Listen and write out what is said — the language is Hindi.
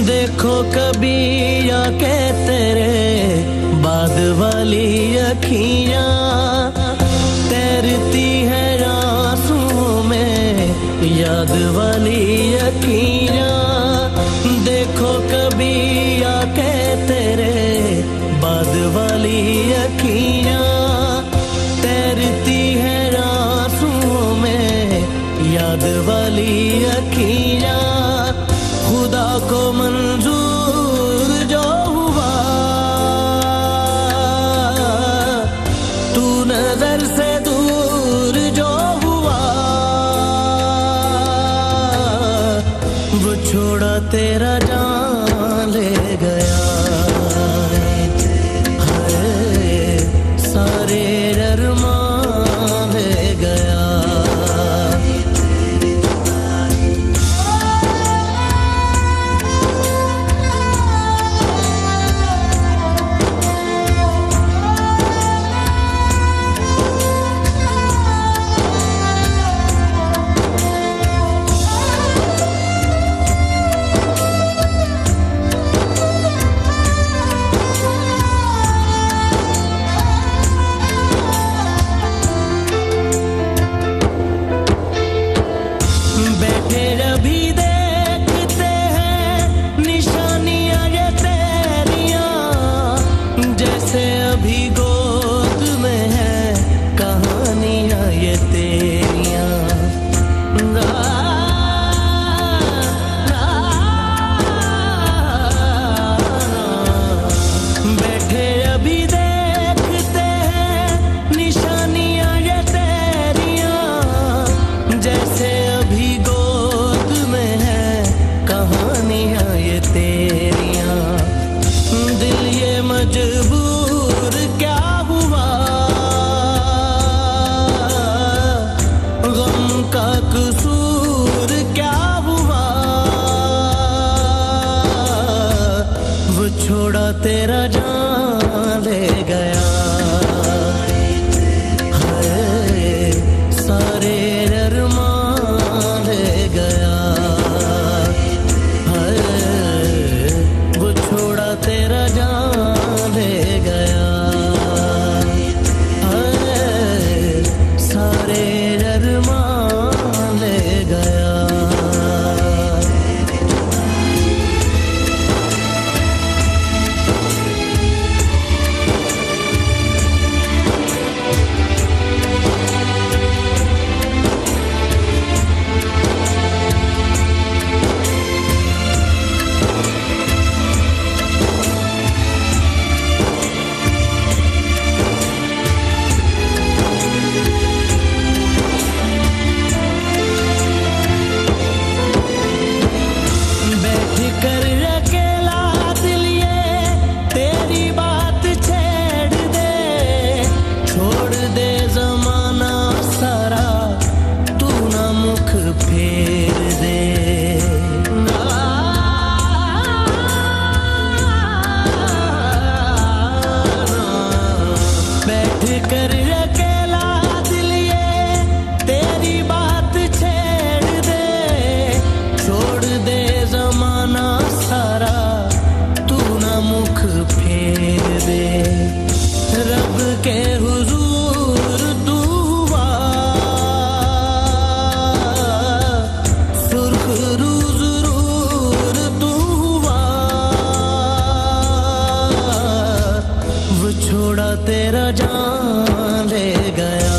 देखो कभी आके तेरे बाद वाली अखियां तैरती है आंसुओं में याद वाली अखियां। देखो कभी आके तेरे बाद वाली अखियां तैरती है आंसुओं में याद वाली अखियां। खुदा को मंजूर जो हुआ तू नजर से दूर जो हुआ वो छोड़ा तेरा जान ले गया। हाय सारे अरमान ले गया। अभी देखते हैं निशानियां ये तेरियां जैसे अभी गोद में है कहानियां ये तेरियां। बैठे अभी देखते हैं निशानियां ये तेरियां जैसे अभी कहानियां ये तेरियां। दिल ये मजबूर क्या हुआ गम का कसूर क्या हुआ वो छोड़ा तेरा जान ले गया। हाय सारे अरमान ले गया। तेरा जान ले गया। सारे अरमान ले गया। फेर दे बैठ कर अकेला दिल ये तेरी बात छेड़ दे। छोड़ दे जमाना सारा तू ना मुख फेर दे। रब के हुजूर तू हुआ सुर्ख रूज रूर तू हुआ वो छोड़ा तेरा जान ले गया।